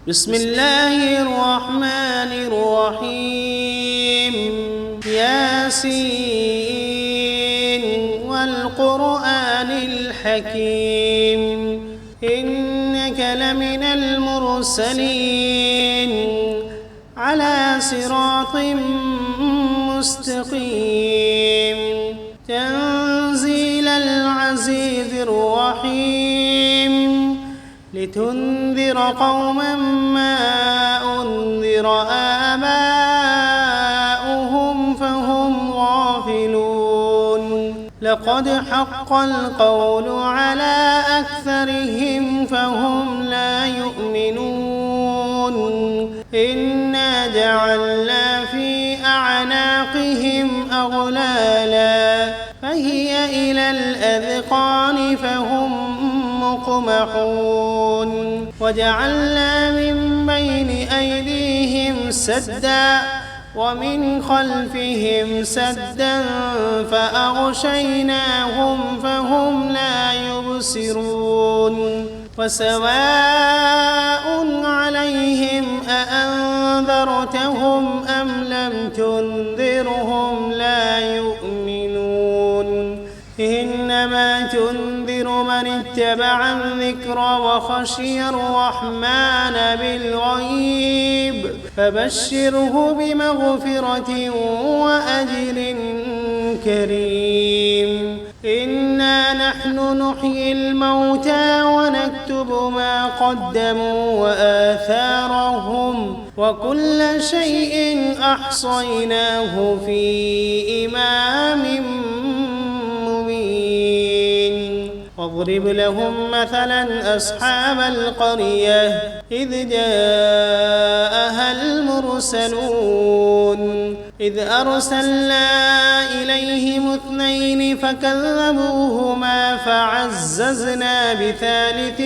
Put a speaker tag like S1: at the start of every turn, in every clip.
S1: بسم الله الرحمن الرحيم ياسين والقرآن الحكيم إنك لمن المرسلين على صراط مستقيم تنزيل العزيز الرحيم لتنذر قوما ما أنذر آباؤهم فهم غافلون لقد حق القول على أكثرهم فهم لا يؤمنون إنا جعلنا في أعناقهم أغلالا فهي إلى الأذقان فهم مقمحون وجعلنا من بين أيديهم سدا ومن خلفهم سدا فأغشيناهم فهم لا يبصرون وسواء عليهم أأنذرتهم أم لم تنذرهم لا يؤمنون إنما تنذر من اتبع الذكر وخشي الرحمن بالغيب فبشره بمغفرة وأجر كريم إنا نحن نحيي الموتى ونكتب ما قدموا وآثارهم وكل شيء أحصيناه في إمام واضرب لهم مثلا أصحاب القرية إذ جاءها المرسلون إذ أرسلنا إليهم 2 فكذبوهما فعززنا بثالث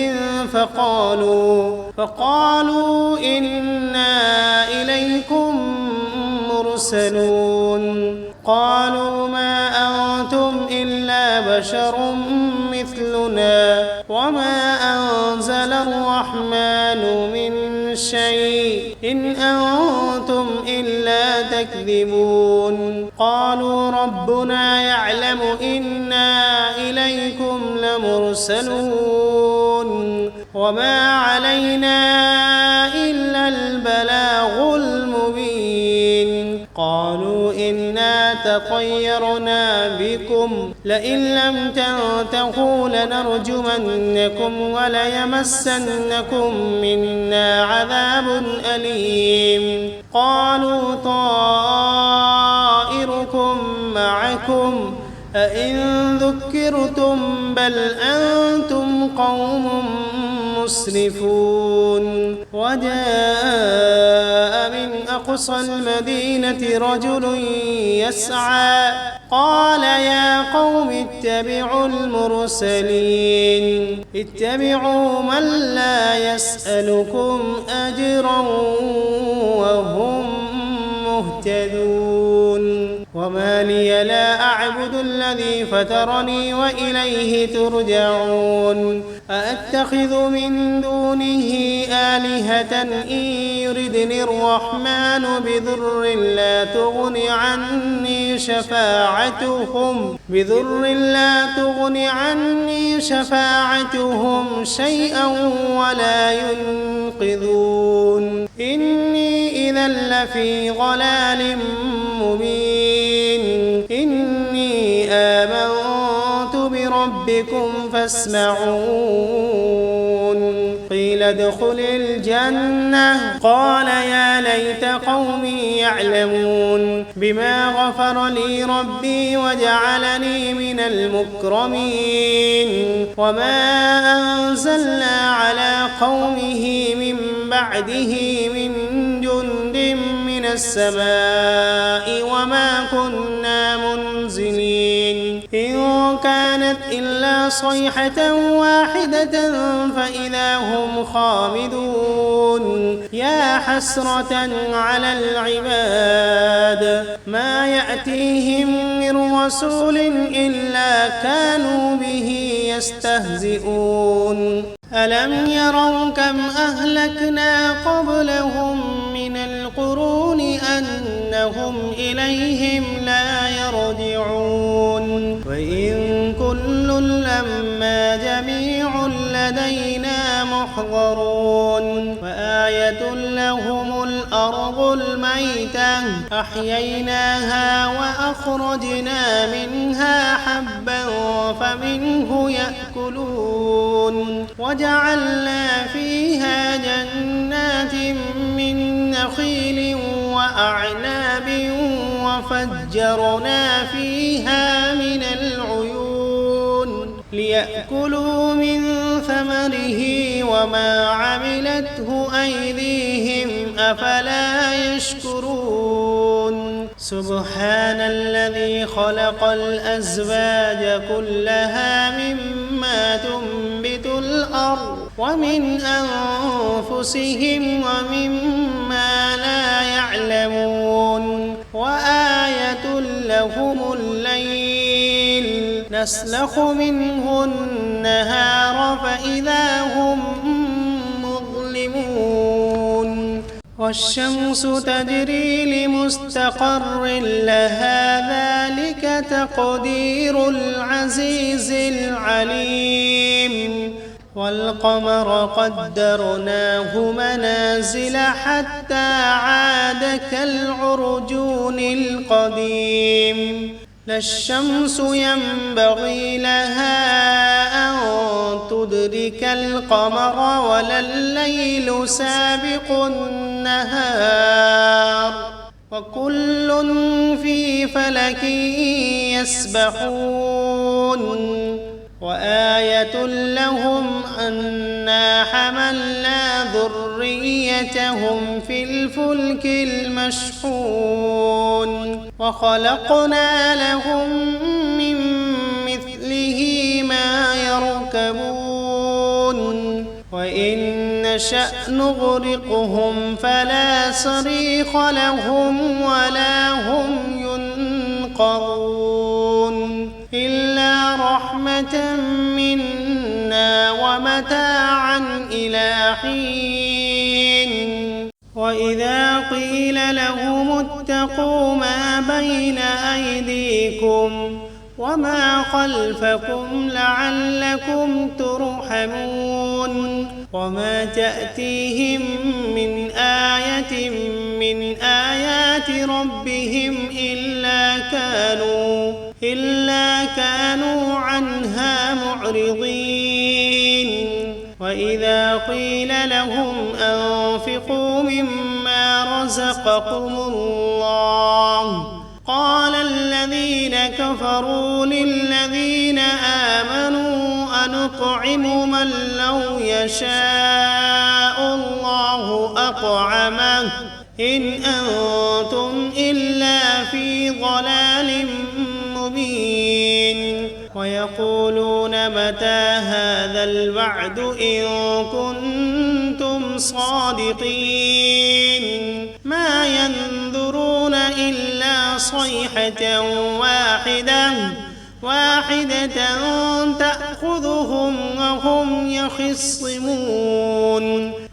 S1: فقالوا إنا إليكم مرسلون قالوا ما أنتم إلا بشر مثلنا وما أنزل الرحمن من شيء إن أنتم إلا تكذبون قالوا ربنا يعلم إنا إليكم لمرسلون وما علينا إلا البلاغ المبين قالوا إنا تطيرنا بكم لئن لم تنتهوا لنرجمنكم وليمسنكم منا عذاب أليم قالوا طائركم معكم أئن ذكرتم بل أنتم قوم مسرفون وجاء من أقصى المدينة رجل يسعى قال يا قوم اتبعوا المرسلين اتبعوا من لا يسألكم أجرا وهم مهتدون وما لي لا أعبد الذي فطرني وإليه ترجعون أأتخذ من دونه آلهة إن يردني الرحمن بضر لا تغن عني شفاعتهم شيئا ولا ينقذون إني إذا لفي ضلال مبين إني آمنت بربكم فاسمعون قيل ادخل الجنة قال يا ليت قومي يعلمون بما غفر لي ربي وجعلني من المكرمين وما أنزلنا على قومه من بعده من جند من السماء وما كنا منزلين إن كانت إلا صيحة واحدة فإذا هم خامدون يا حسرة على العباد ما يأتيهم من رسول إلا كانوا به يستهزئون ألم يروا كم أهلكنا قبلهم من القرون أنهم إليهم لا يرجعون وإن كل لما جميع لدينا محضرون وآية لهم الأرض الميتة أحييناها وأخرجنا منها حبا فمنه يأكلون وجعلنا فيها جنات من نخيل وأعناب وفجرنا فيها من العيون ليأكلوا من ثمره وما عملته أيديهم أفلا يشكرون سبحان الذي خلق الأزواج كلها مما تنبت الأرض ومن أنفسهم ومما لا يعلمون وآية لهم الليل نسلخ منه النهار فإذا هم مظلمون والشمس تجري لمستقر لها ذلك تقدير العزيز العليم والقمر قدرناه منازل حتى عاد كالعرجون القديم لا الشمس ينبغي لها أن تدرك القمر ولا الليل سابق النهار وكل في فلك يسبحون وآية لهم أنا حملنا ذريتهم في الفلك المشحون وخلقنا لهم من مثله ما يركبون وإن نشأ نغرقهم فلا صريخ لهم ولا هم ينقذون إلا رحمة منا ومتاعا إلى حين وإذا قيل لهم اتقوا ما بين أيديكم وما خلفكم لعلكم ترحمون وما تأتيهم من آية من آيات ربهم إلا كانوا عنها معرضين وإذا قيل لهم أنفقوا مما رزقكم الله قال الذين كفروا للذين آمنوا أنطعم من لو يشاء الله أطعمه إن أنتم إلا في ضلال مبين ويقولون متى هذا الوعد إن كنتم صادقين ما ينظرون إلا صيحة واحدة تأخذهم وهم يخصمون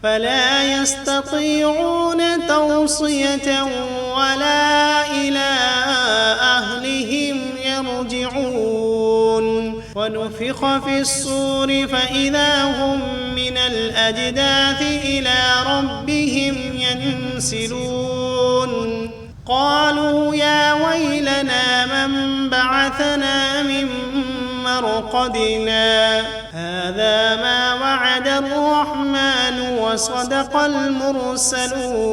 S1: فلا يستطيعون توصية ولا إلى أهلهم يرجعون ونفخ في الصور فإذا هم من الأجداث إلى ربهم ينسلون قالوا يا ويلنا من بعثنا من مرقدنا هذا ما وعد الرحمن وصدق المرسلون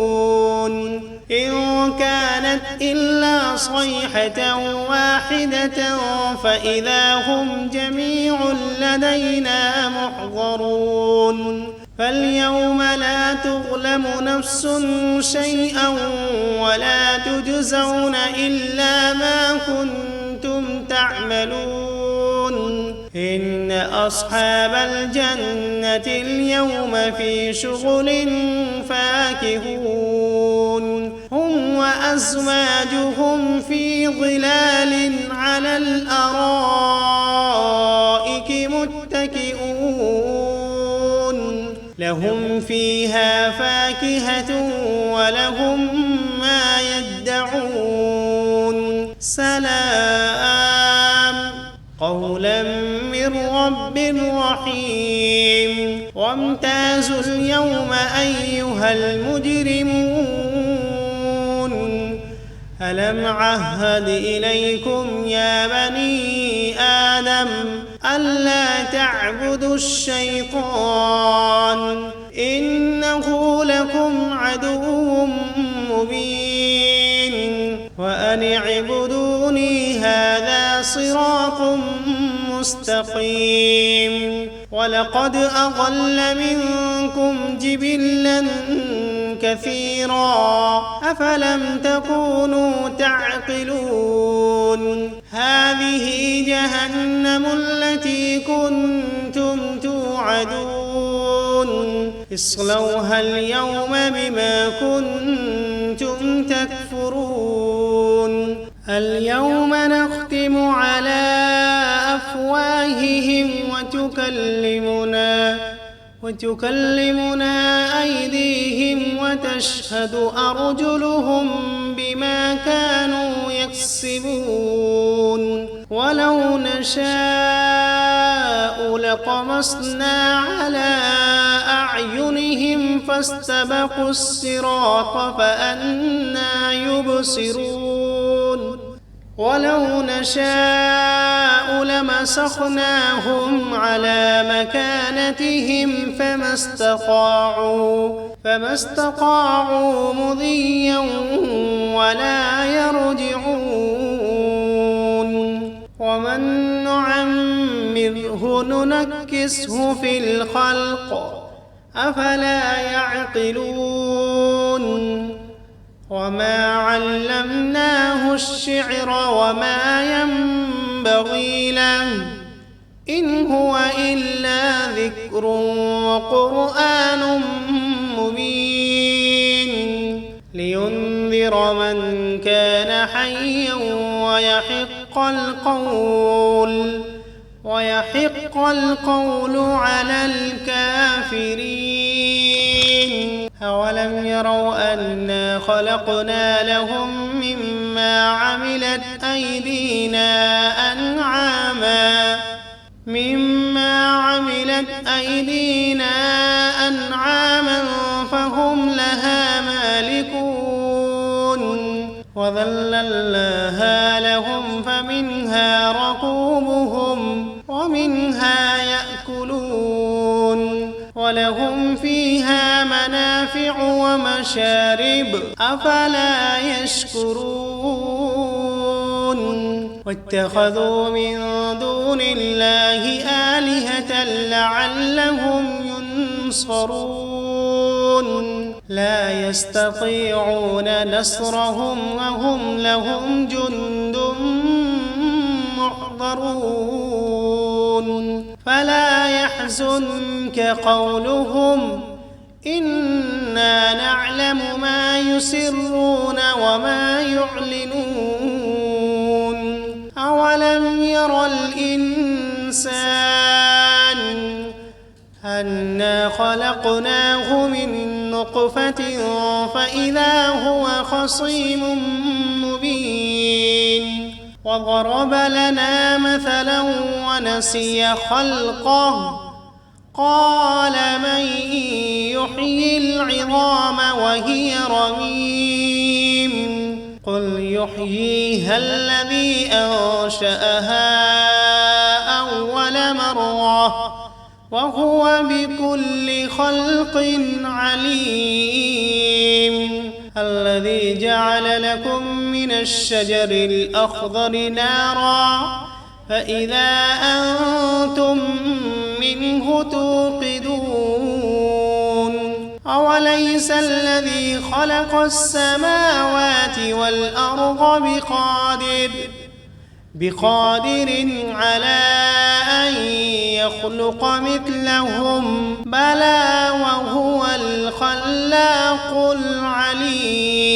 S1: إن كانت إلا صيحة واحدة فإذا هم جميع لدينا محضرون فاليوم لا تظلم نفس شيئا ولا تجزون إلا ما كنتم تعملون إن أصحاب الجنة اليوم في شغل فاكهون هم وأزواجهم في ظلال على الأرائك متكئون فيها فاكهة ولهم ما يدعون سلام قولا من رب رحيم وامتازوا اليوم أيها المجرمون ألم عهد إليكم يا بني آدم ألا تعبدوا الشيطان إنه لكم عدو مبين وأن اعبدوني هذا صراط مستقيم ولقد أضل منكم جبلا كثيرا أفلم تكونوا تعقلون هذه جهنم التي كنتم توعدون اصلوها اليوم بما كنتم تكفرون اليوم نختم على أفواههم وتكلمنا أيديهم وتشهد أرجلهم بما كانوا يكسبون ولو نشاء لطمسنا على أعينهم فاستبقوا الصراط فأنى يبصرون ولو نشاء لمسخناهم على مكانتهم فما استطاعوا مضيا ولا يرجعون ومن نعمره ننكسه في الخلق أفلا يعقلون وما علمناه الشعر وما ينبغي له إن هو إلا ذكر وقرآن مبين لينذر من كان حيا ويحق القول على الكافرين أولم يروا أنا خلقنا لهم مما عملت أيدينا أنعاما فهم لها مالكون وذللناها لهم فمنها ركوبهم ومنها يأكلون ولهم فيها منافع ومشارب أفلا يشكرون واتخذوا من دون الله آلهة لعلهم ينصرون لا يستطيعون نصرهم وهم لهم جند محضرون فلا يحزنك قولهم إنا نعلم ما يسرون وما يعلنون أولم ير الإنسان أنا خلقناه من نطفة فإذا هو خصيم مبين وضرب لنا مثلا ونسي خلقه قال من يحيي العظام وهي رميم قل يحييها الذي أنشأها أول مرة وهو بكل خلق عليم الذي جعل لكم من الشجر الأخضر نارا فإذا أنتم منه توقدون أوليس الذي خلق السماوات والأرض بقادر على أن يخلق مثلهم بلى وهو الخلاق العليم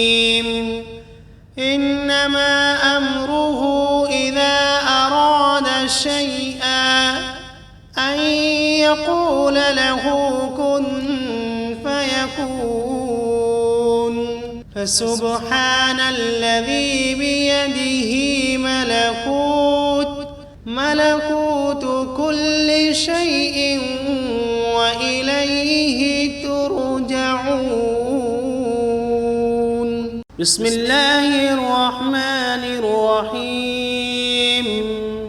S1: إنما أمره إذا أراد شيئا أن يقول له كن فسبحان الذي بيده ملكوت كل شيء وإليه ترجعون. بسم الله الرحمن الرحيم.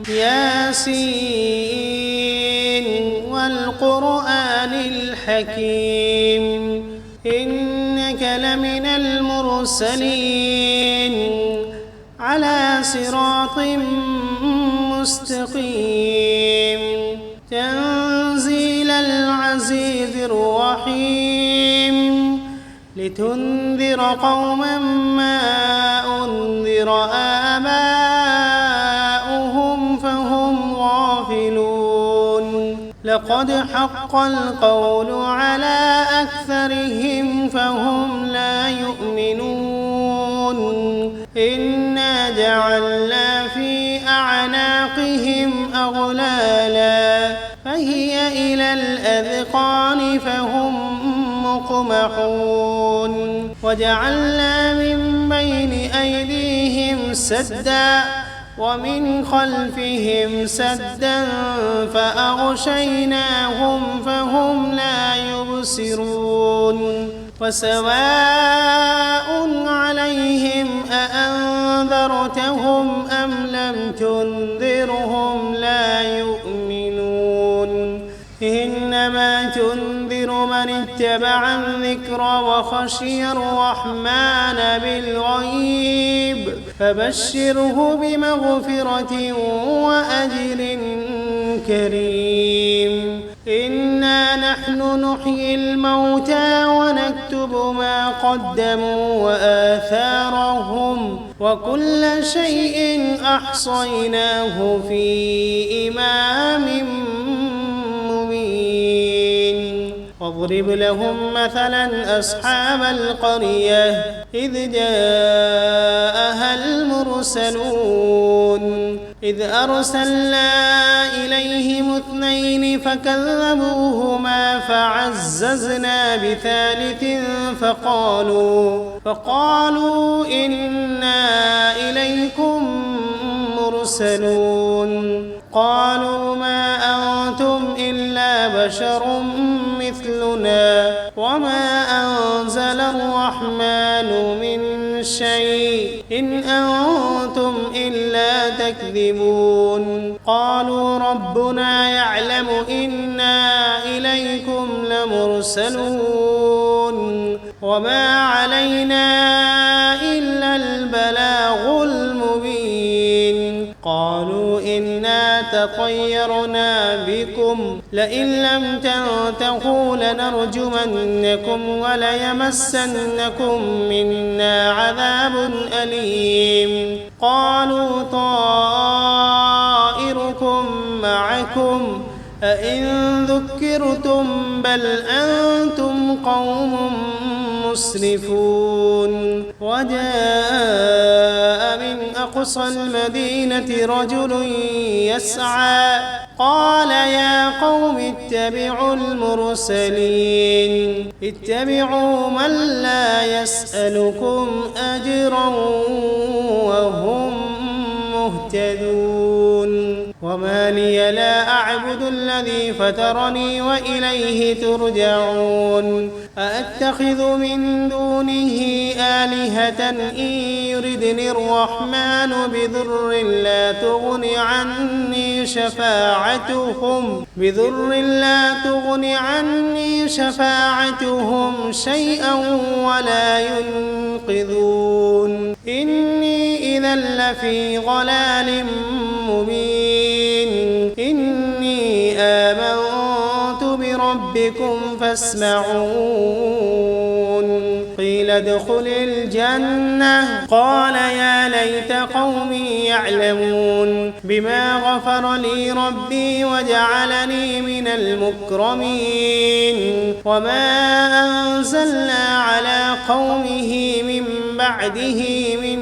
S1: ياسين والقرآن الحكيم إنك لمن المرسلين على صراط مستقيم تنزيل العزيز الرحيم لتنذر قوما ما أنذر آباؤهم فهم غافلون لقد حق القول على أكثرهم فهم لا يؤمنون إنا جعلنا في أعناقهم أغلالا فهي إلى الأذقان فهم مقمحون وجعلنا من بين أيديهم سدا ومن خلفهم سدا فأغشيناهم فهم لا يبصرون وسواء عليهم أأنذرتهم أم لم تنذرهم لا يؤمنون إنما تنذر من اتبع الذكر وخشي الرحمن بالغيب فبشره بمغفرة وأجر كريم إنا نحن نحيي الموتى ونكتب ما قدموا وآثارهم وكل شيء أحصيناه في إمام مبين واضرب لهم مثلا أصحاب القرية إذ جاءها المرسلون إذ أرسلنا إليهم 2 فكذبوهما فعززنا بثالث فقالوا إنا إليكم مرسلون قالوا ما أنتم إلا بشر مثلنا وما أنزل الرحمن من شيء إن أنتم إلا تكذبون قالوا ربنا يعلم إنا إليكم لمرسلون وما علينا إلا البلاغ المبين قالوا إنا تطيرنا بكم لئن لم تنتهوا لنرجمنكم وليمسنكم منا عذاب أليم قالوا طائركم معكم أئن ذكرتم بل أنتم قوم مسرفون وجاء من أقصى المدينة رجل يسعى قال يا قوم اتبعوا المرسلين اتبعوا من لا يسألكم أجرا وهم مهتدون وما لي لا أعبد الذي فطرني وإليه ترجعون أأتخذ من دونه آلهة إن يردني الرحمن بضر لا تغن عني شفاعتهم شيئا ولا ينقذون إني إذا لفي ضلال مبين إني آمنت بربكم فاسمعون قيل ادخل الجنة قال يا ليت قومي يعلمون بما غفر لي ربي وجعلني من المكرمين وما أنزلنا على قومه من بعده من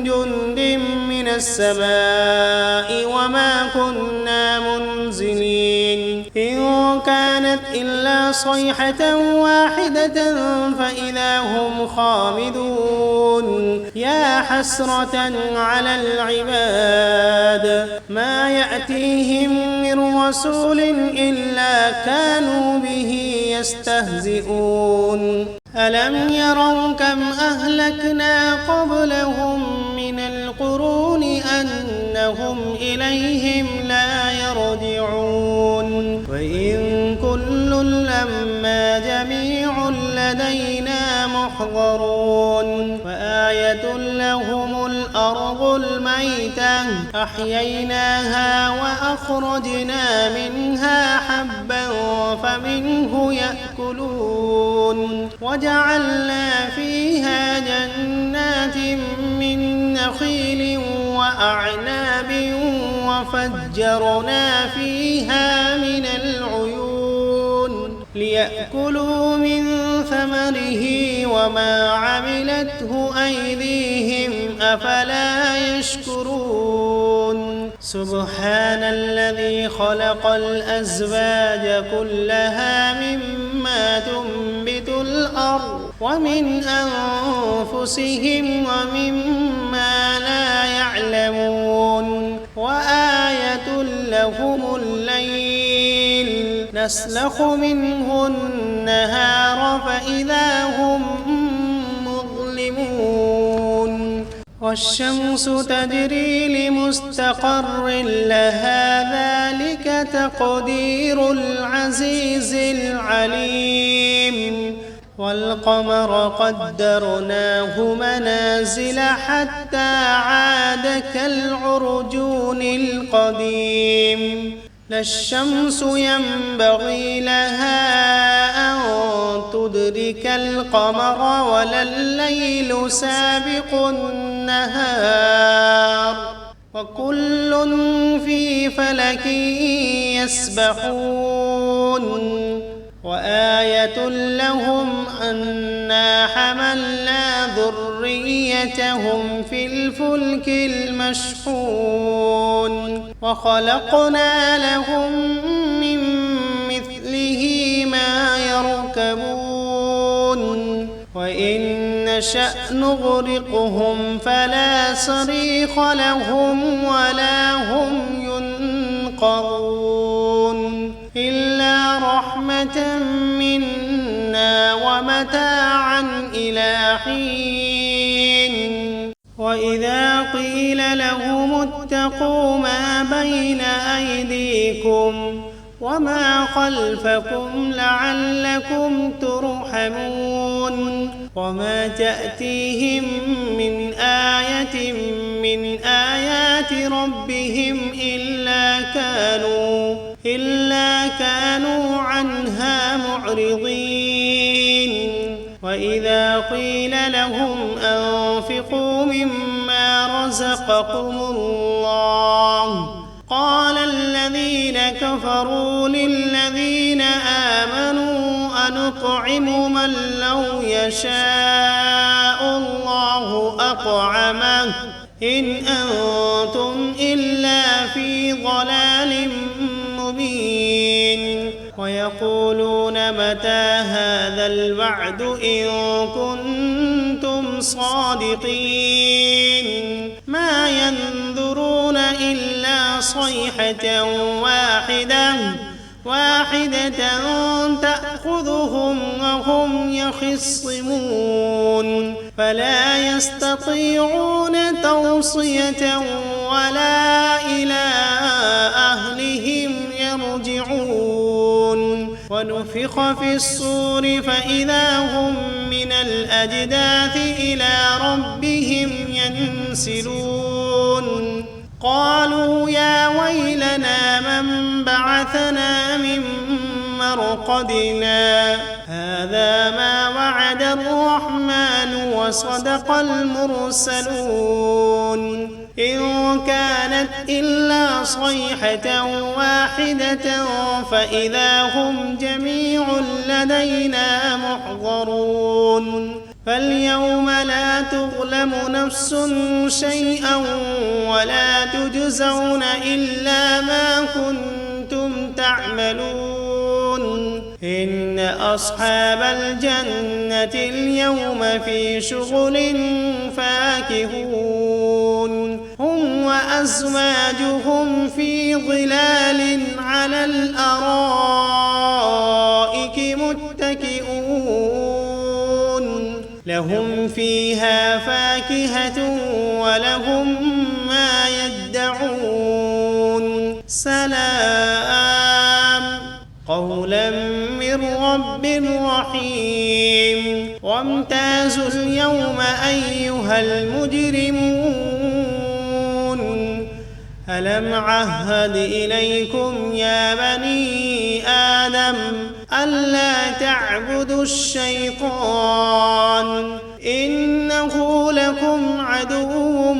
S1: جند من السماء وما كنا منزلين إن كانت إلا صيحة واحدة فإذا هم خامدون يا حسرة على العباد ما يأتيهم من رسول إلا كانوا به يستهزئون ألم يروا كم أهلكنا قبلهم من القرون أنهم إليهم لا يرجعون وإن كل لما جميع لدينا محضرون وآية لهم الأرض الميتة أحييناها وأخرجنا منها حبا فمنه يأكلون وجعلنا فيها جنات من نخيل وأعناب وفجرنا فيها من العيون ليأكلوا من ثمره وما عملته أيديهم أفلا يشكرون سبحان الذي خلق الأزواج كلها مما تنبت الأرض ومن أنفسهم ومما لا يعلمون وآية لهم الليل نسلخ منه النهار فإذا هم مظلمون والشمس تجري لمستقر لها ذلك تقدير العزيز العليم والقمر قدرناه منازل حتى عاد كالعرجون القديم لا الشمس ينبغي لها أن تدرك القمر ولا الليل سابق النهار وكل في فلك يسبحون وآية لهم أنا حملنا ذريتهم في الفلك المشحون وخلقنا لهم من مثله ما يركبون وإن نشأ نغرقهم فلا صريخ لهم ولا هم ينقذون إلا رحمة منا ومتاعا إلى حين وإذا قيل لهم اتقوا ما بين أيديكم وما خلفكم لعلكم ترحمون وما تأتيهم من آية من آيات ربهم إلا كانوا عنها معرضين وإذا قيل لهم أنفقوا مما رزقكم الله قال الذين كفروا للذين آمنوا أنطعم من لو يشاء الله أطعمه إن أنتم إلا في ضلال مبين ويقولون متى هذا الوعد إن كنتم صادقين ما ينظرون إلا صيحة واحدة تأخذهم وهم يخصمون فلا يستطيعون توصية ولا إلى أهلهم يرجعون ونفخ في الصور فإذا هم من الأجداث إلى ربهم ينسلون قالوا يا ويلنا من بعثنا من مرقدنا هذا ما وعد الرحمن وصدق المرسلون إن كانت إلا صيحة واحدة فإذا هم جميع لدينا محضرون فاليوم لا تظلم نفس شيئا ولا تجزون إلا ما كنتم تعملون إن أصحاب الجنة اليوم في شغل فاكهون هم وأزواجهم في ظلال على الأرائك متكئون لهم فيها فاكهة ولهم ما يدعون سلام قولا من رب رحيم وامتازوا اليوم أيها المجرمون ألم عهد إليكم يا بني آدم ألا تعبدوا الشيطان إنه لكم عدو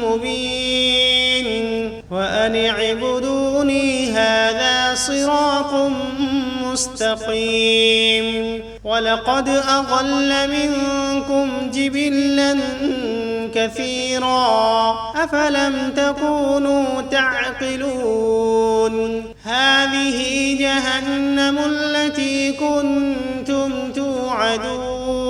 S1: مبين وأن اعبدوني هذا صراط مستقيم ولقد أضل منكم جبلا كثيرا أفلم تكونوا تعقلون هذه جهنم التي كنتم توعدون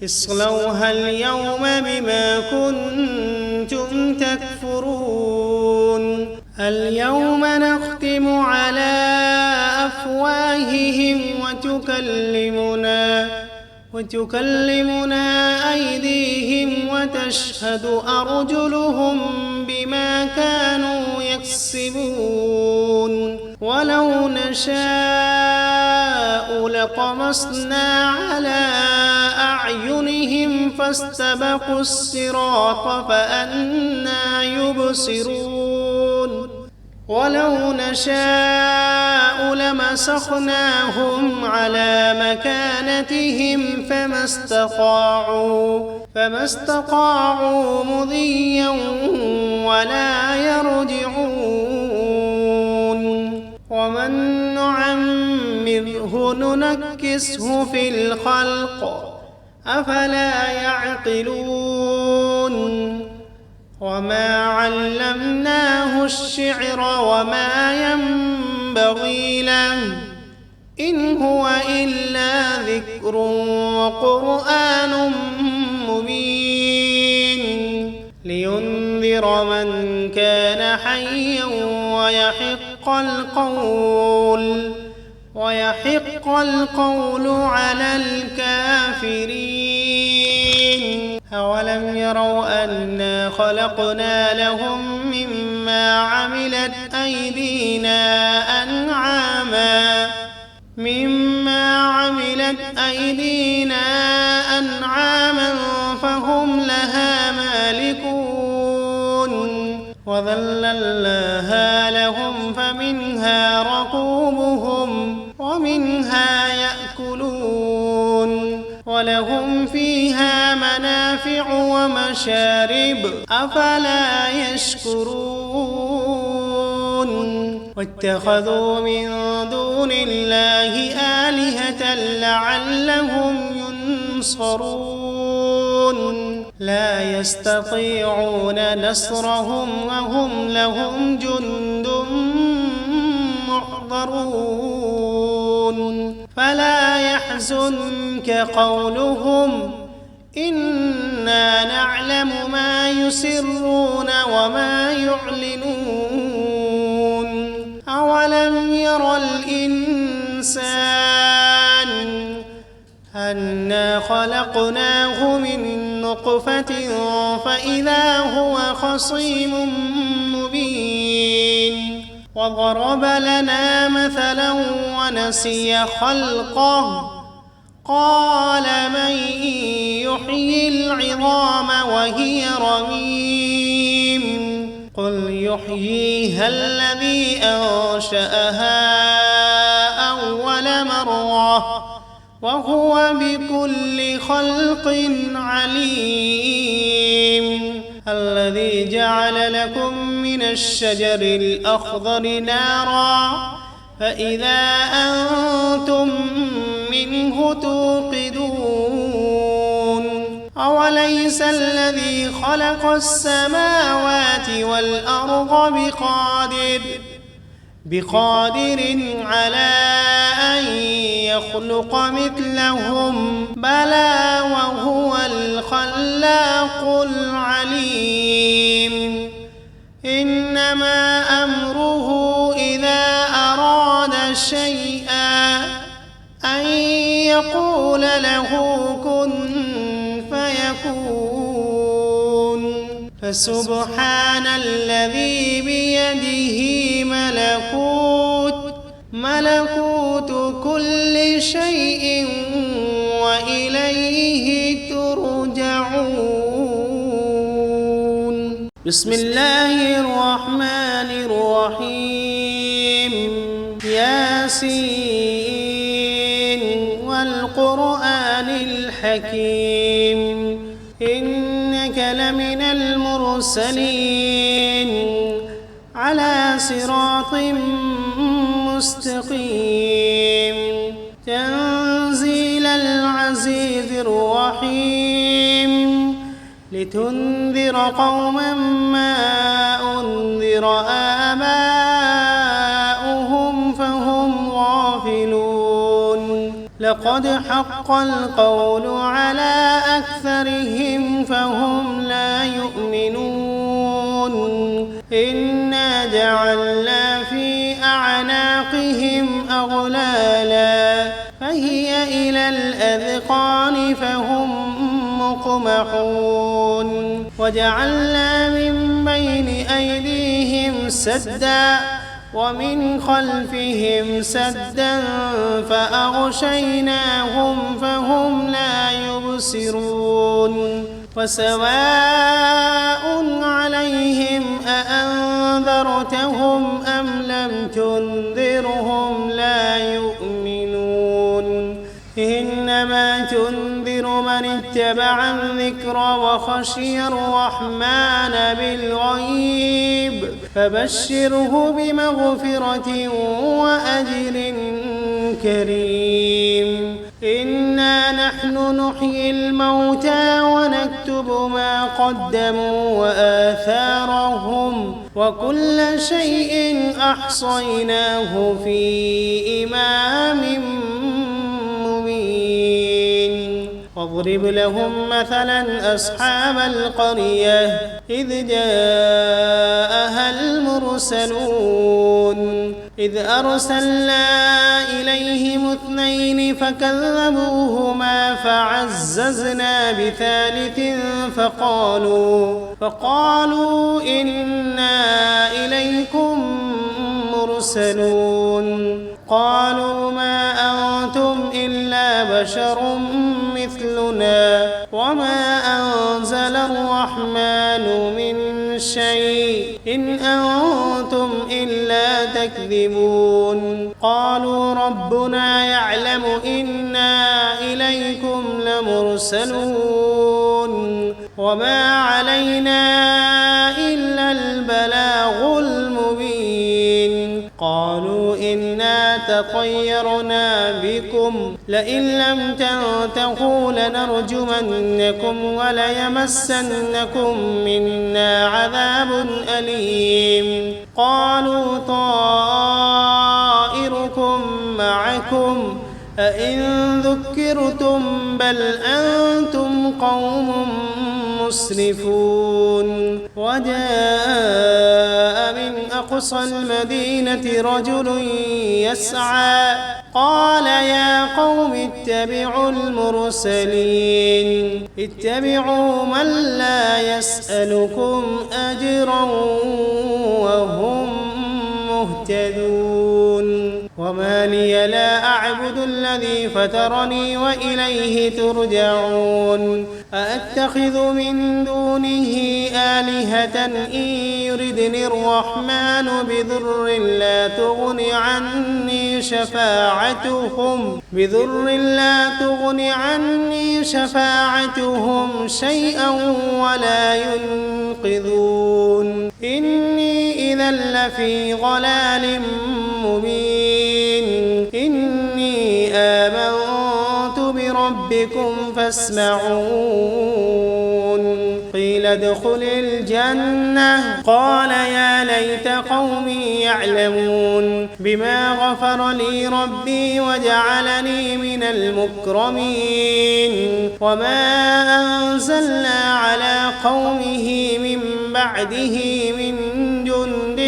S1: اصلوها اليوم بما كنتم تكفرون اليوم نختم على أفواههم وتكلمنا أيديهم وتشهد أرجلهم بما كانوا يكسبون ولو نشاء لطمسنا على أعينهم فاستبقوا الصراط فأنى يبصرون ولو نشاء لمسخناهم على مكانتهم فما استطاعوا مضيا ولا يرجعون ومن نعمره ننكسه في الخلق أفلا يعقلون وما علمناه الشعر وما ينبغي له إن هو إلا ذكر وقرآن مبين لينذر من كان حيا ويحق القول على الكافرين أولم يروا أنا خلقنا لهم مما عملت أيدينا أنعاما فهم لها مالكون وذللناها لهم فمنها ركوبهم ومنها يأكلون ولهم فيها منافع ومشارب أفلا يشكرون واتخذوا من دون الله آلهة لعلهم ينصرون لا يستطيعون نصرهم وهم لهم جند محضرون فلا يحزنك قولهم إنا نعلم ما يسرون وما يعلنون أولم ير الإنسان أنا خلقناه من نطفة فإذا هو خصيم مبين وضرب لنا مثلا ونسي خلقه قال من يحيي العظام وهي رميم قل يحييها الذي أنشأها أول مرة وهو بكل خلق عليم الذي جعل لكم من الشجر الأخضر نارا فإذا أنتم منه توقدون أوليس الذي خلق السماوات والأرض بقادر على أن يخلق مثلهم بلى وهو الخلاق العليم إنما أمره إذا أراد شيئا أن يقول له كن فيكون فسبحان الذي بيده ملكوت كل شيء وإليه ترجعون. بسم الله الرحمن الرحيم. ياسين والقرآن الحكيم إنك لمن المرسلين على صراط مستقيم تنزيل العزيز الرحيم لتنذر قوما ما أنذر آباؤهم فهم غافلون لقد حق القول على أكثرهم فهم لا يؤمنون إنا جعلنا في أعناقهم أغلالا فهي إلى الأذقان فهم مقمحون وجعلنا من بين أيديهم سدا ومن خلفهم سدا فأغشيناهم فهم لا يبصرون وسواء عليهم أأنذرتهم أم لم تنذرهم لا يؤمنون إنما تنذر من اتبع الذكر وخشي الرحمن بالغيب فبشره بمغفرة وأجر كريم إنا نحن نحيي الموتى ونكتب ما قدموا وآثارهم وكل شيء أحصيناه في إمام مبين واضرب لهم مثلا أصحاب القرية إذ جاءها المرسلون إذ أرسلنا إليهم اثنين فكذبوهما فعززنا بثالث فقالوا إنا إليكم مرسلون قالوا ما أنتم إلا بشر مثلنا وما أنزل الرحمن من شيء إن أنتم إلا تكذبون قالوا ربنا يعلم إنا إليكم لمرسلون وما علينا إلا البلاغ المبين قالوا إنا تطيرنا بكم لئن لم تنتهوا لنرجمنكم وليمسنكم منا عذاب أليم قالوا طائركم معكم أئن ذكرتم بل أنتم قوم مسرفون وجاء من أقصى المدينة رجل يسعى قال يا قوم اتبعوا المرسلين اتبعوا من لا يسألكم أجرا وهم مهتدون وما لي لا أعبد الذي فطرني وإليه ترجعون أأتخذ من دونه آلهة إن يردني الرحمن بضر لا تغن عني شفاعتهم شيئا ولا ينقذون إني إذا لفي ضلال مبين إني آمنت بربكم فاسمعون قيل قيل ادخل الجنة قال يا ليت قومي يعلمون بما غفر لي ربي وجعلني من المكرمين وما أنزلنا على قومه من بعده من جند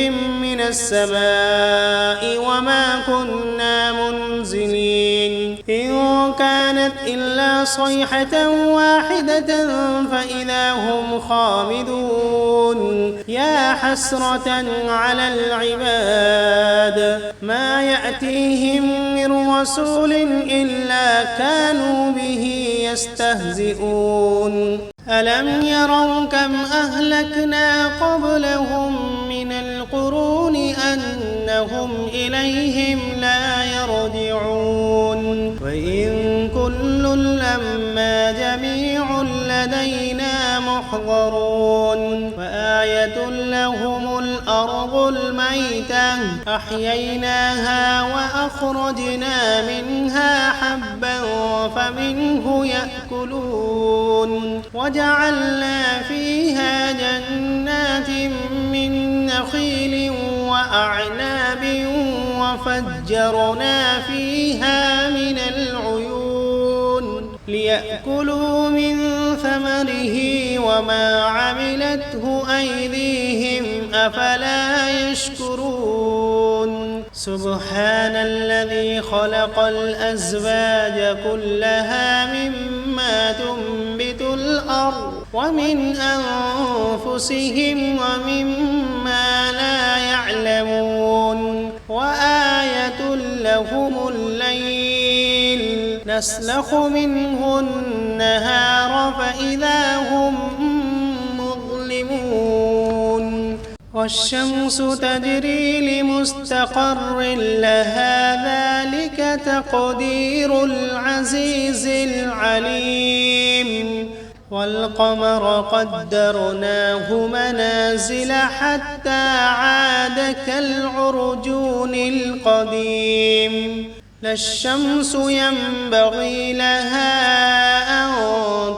S1: من السماء وما كنا منزلين إن كانت إلا صيحة واحدة فإذا هم خامدون يا حسرة على العباد ما يأتيهم من رسول إلا كانوا به يستهزئون ألم يروا كم أهلكنا قبلهم من القرون أنهم إليهم لا يرجعون وإن كل لما جميع لدينا محضرون وآية لهم الأرض الميتة أحييناها وأخرجنا منها حبا فمنه يأكلون وجعلنا فيها جنات من نخيل وأعناب وفجرنا فيها من العيون ليأكلوا من ثمره وما عملته أيديهم أفلا يشكرون سبحان الذي خلق الأزواج كلها مما تنبت الأرض ومن أنفسهم ومما لا يعلمون وآية لهم الليل نسلخ منه النهار فإذا هم مظلمون والشمس تجري لمستقر لها ذلك تقدير العزيز العليم والقمر قدرناه منازل حتى عاد كالعرجون القديم لا الشمس ينبغي لها أن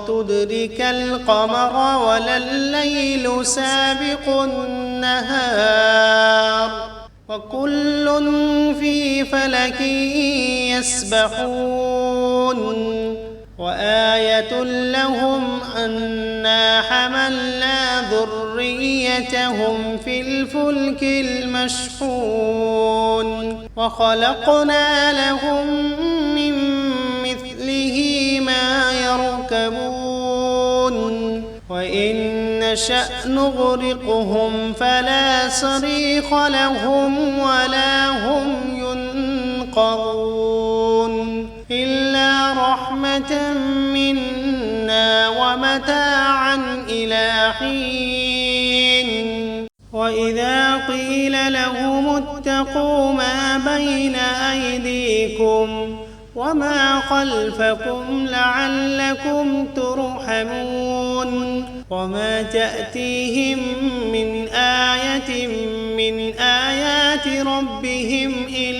S1: تدرك القمر ولا الليل سابق النهار وكل في فلك يسبحون وآية لهم أنا حملنا ذريتهم في الفلك المشحون وخلقنا لهم من مثله ما يركبون وإن نشأ نغرقهم فلا صريخ لهم ولا هم ينقذون إلا رحمة منا ومتاعا إلى حين وإذا قيل لهم اتقوا ما بين أيديكم وما خلفكم لعلكم ترحمون وما تأتيهم من آية من آيات ربهم إلا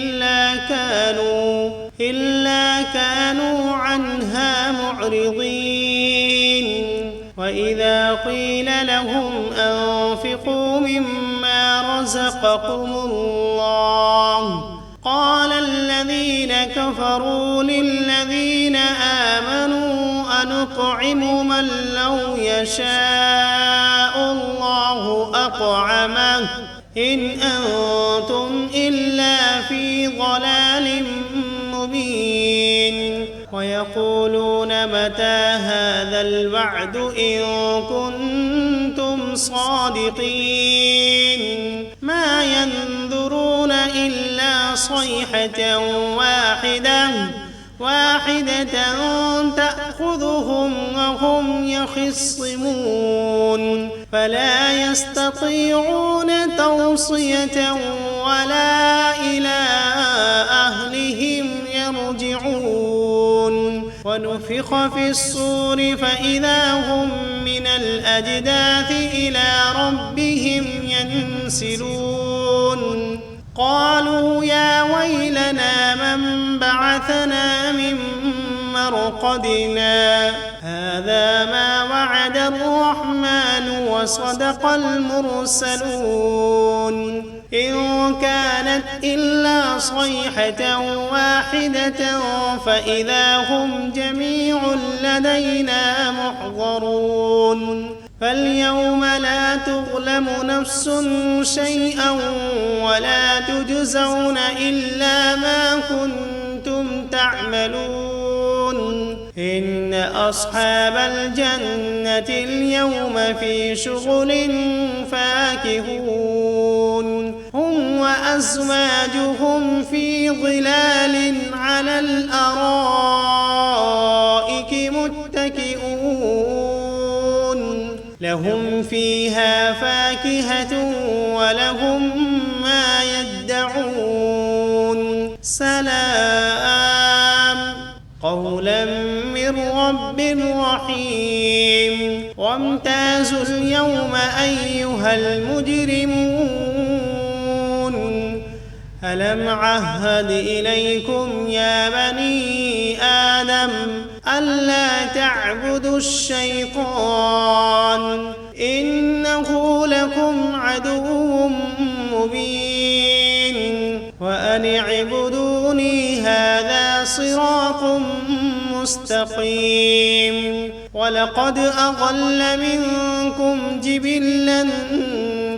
S1: كانوا عنها معرضين وإذا قيل لهم أنفقوا مما رزقكم الله قال الذين كفروا للذين آمنوا أنطعم من لو يشاء الله أطعمه إن أنتم إلا في ضلال مبين ويقولون متى هذا الوعد إن كنتم صادقين ما ينظرون إلا صيحة واحدة تأخذهم وهم يخصمون فلا يستطيعون توصية ولا إلى أهلهم يرجعون ونفخ في الصور فإذا هم من الأجداث إلى ربهم ينسلون قالوا يا ويلنا من بعثنا من مرقدنا هذا ما وعد الرحمن وصدق المرسلون إن كانت إلا صيحة واحدة فإذا هم جميع لدينا محضرون فاليوم لا تظلم نفس شيئا ولا تجزون إلا ما كنتم تعملون إن أصحاب الجنة اليوم في شغل فاكهون هم وأزواجهم في ظلال على الأرائك متكئون لهم فيها فاكهة ولهم ما يدعون سلام قولا من رب رحيم وامتازوا اليوم أيها المجرمون ألم عهد إليكم يا بني آدم ألا تعبدوا الشيطان إنه لكم عدو مبين وأن اعبدوني هذا صراط مستقيم ولقد أضل منكم جبلا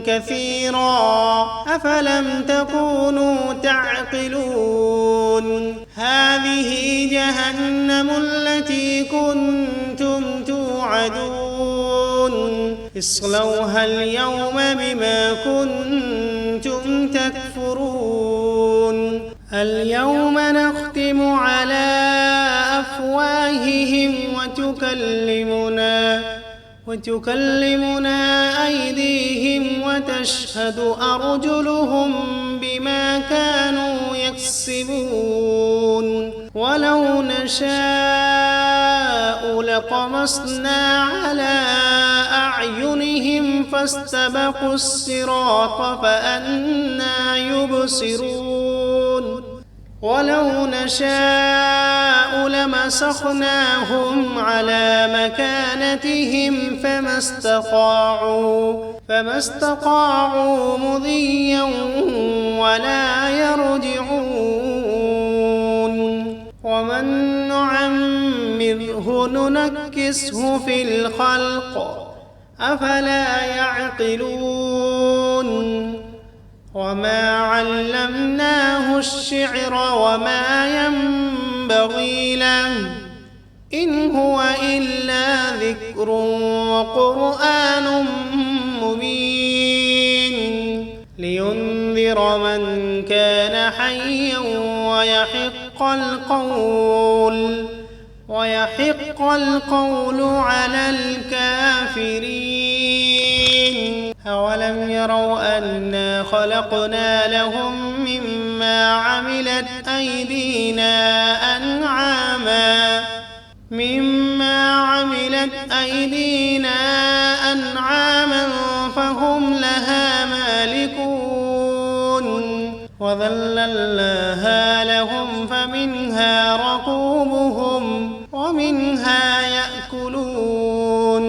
S1: كثيرا أفلم تكونوا تعقلون هذه جهنم التي كنتم توعدون اصلوها اليوم بما كنتم تكفرون اليوم نختم على أفواههم وتكلمنا أيديهم وتشهد أرجلهم بما كانوا يكسبون ولو نشاء لطمسنا على أعينهم فاستبقوا الصراط فأنى يبصرون ولو نشاء لمسخناهم على مكانتهم فما استطاعوا مضيا ولا يرجعون ومن نعمره ننكسه في الخلق أفلا يعقلون وما علمناه الشعر وما ينبغي له إن هو إلا ذكر وقرآن مبين لينذر من كان حيا ويحق القول على الكافرين أولم يروا أنا خلقنا لهم مما عملت أيدينا أنعاما فهم لها مالكون وذللناها لهم فمنها ركوبهم ومنها يأكلون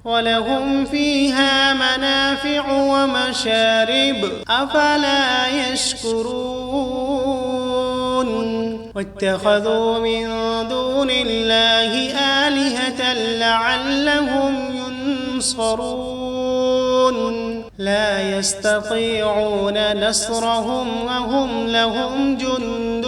S1: ولهم فيها منافع ومشارب أفلا يشكرون واتخذوا من دون الله آلهة لعلهم ينصرون لا يستطيعون نصرهم وهم لهم جند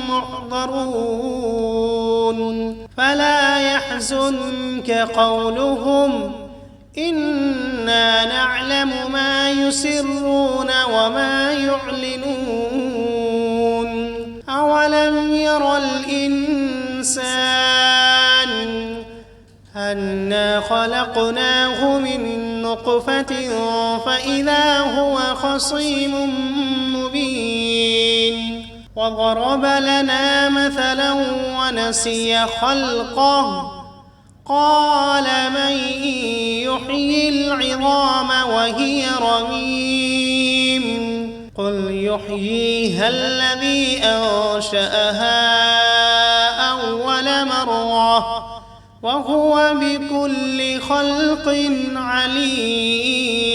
S1: محضرون فلا يحزنك قولهم إنا نعلم ما يسرون وما يعلنون أولم ير الإنسان أنا خلقناه من نطفة فإذا هو خصيم مبين وضرب لنا مثلا ونسي خلقه قال من يحيي العظام وهي رميم قل يحييها الذي أنشأها أول مرة وهو بكل خلق عليم.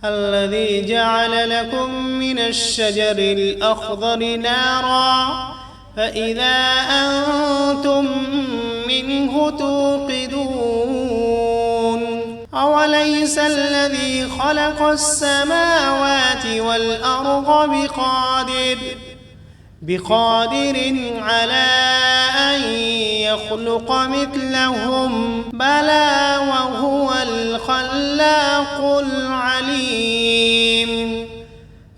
S1: الذي جعل لكم من الشجر الأخضر نارا فإذا أنتم منه توقدون. أوليس الذي خلق السماوات والأرض بقادر على أن يخلق مثلهم؟ بلى وهو الخلاق العليم.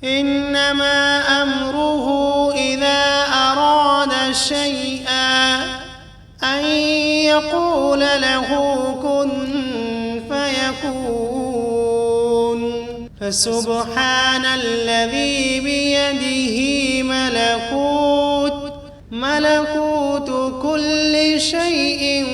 S1: إنما أمره إذا أراد شيئا أن يقول له كن فيكون. فسبحان الذي بيده ملكوت كل شيء